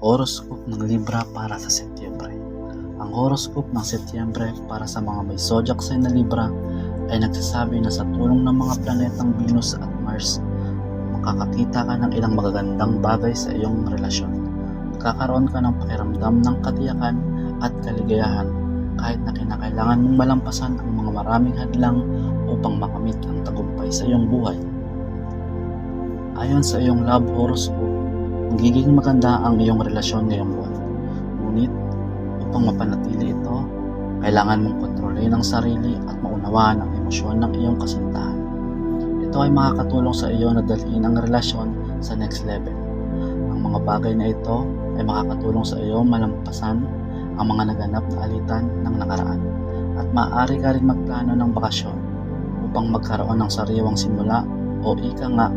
Horoscope ng Libra para sa Setyembre. Ang horoscope ng Setyembre para sa mga may zodiac sign na Libra ay nagsasabi na sa tulong ng mga planetang Venus at Mars, makakakita ka ng ilang magagandang bagay sa iyong relasyon. Magkakaroon ka ng pakiramdam ng katiyakan at kaligayahan kahit na kinakailangan mong malampasan ang mga maraming hadlang upang makamit ang tagumpay sa iyong buhay. Ayon sa iyong love horoscope, magiging maganda ang iyong relasyon ngayong buwan. Ngunit, upang mapanatili ito, kailangan mong kontrolin ang sarili at maunawaan ang emosyon ng iyong kasintahan. Ito ay makakatulong sa iyo na dalhin ang relasyon sa next level. Ang mga bagay na ito ay makakatulong sa iyo malampasan ang mga naganap na alitan ng nakaraan at maaari ka rin magplano ng bakasyon upang magkaroon ng sariwang simula o ika nga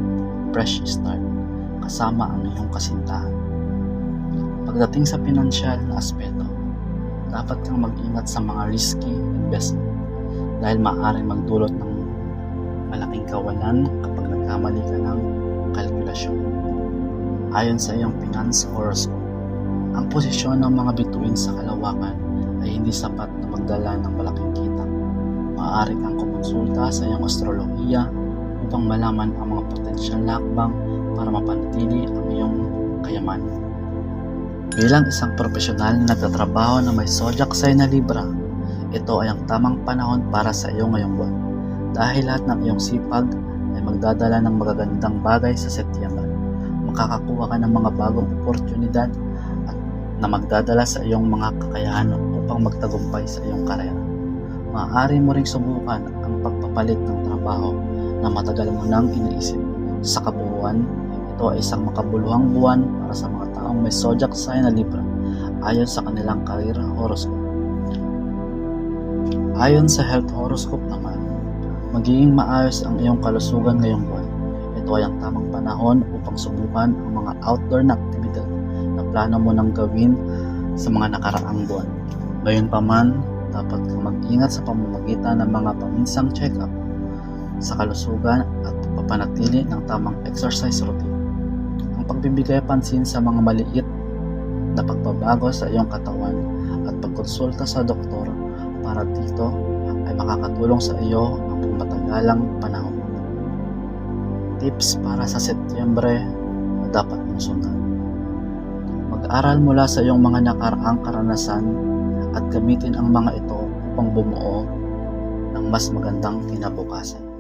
fresh start kasama ang iyong kasintahan. Pagdating sa pinansyal na aspeto, dapat kang mag-ingat sa mga risky investment dahil maaaring magdulot ng malaking kawalan kapag nagkamali ka ng kalkulasyon. Ayon sa iyong finance horoscope, ang posisyon ng mga bituin sa kalawakan ay hindi sapat na magdala ng malaking kita. Maaari kang kumonsulta sa iyong astrolohiya upang malaman ang mga potensyal na hakbang para mapanatili ang iyong kayamanan. Bilang isang profesional na nagtatrabaho na may zodiac sign na Libra, ito ay ang tamang panahon para sa iyo ngayong buwan dahil lahat ng iyong sipag ay magdadala ng magagandang bagay sa Setyembre. Makakakuha ka ng mga bagong oportunidad at na magdadala sa iyong mga kakayahan upang magtagumpay sa iyong karera. Maaari mo ring subukan ang pagpapalit ng trabaho na matagal mo nang iniisip. Sa kabuuan, ito ay isang makabuluhang buwan para sa mga taong may zodiac sign na Libra ayon sa kanilang career horoscope. Ayon sa health horoscope naman, magiging maayos ang iyong kalusugan ngayong buwan. Ito ay ang tamang panahon upang subukan ang mga outdoor na aktibidad na plano mo nang gawin sa mga nakaraang buwan. Gayunpaman, dapat kang mag-ingat sa pamamagitan ng mga paminsang check-up sa kalusugan at pagpapanatili ng tamang exercise routine. Ang pagbibigay pansin sa mga maliit na pagbabago sa iyong katawan at pagkonsulta sa doktor para dito ay makakatulong sa iyo ang pangmatagalang panahon. Tips para sa Setyembre na dapat mong sundan. Mag-aral mula sa iyong mga nakaraang karanasan at gamitin ang mga ito upang bumuo ng mas magandang kinabukasan.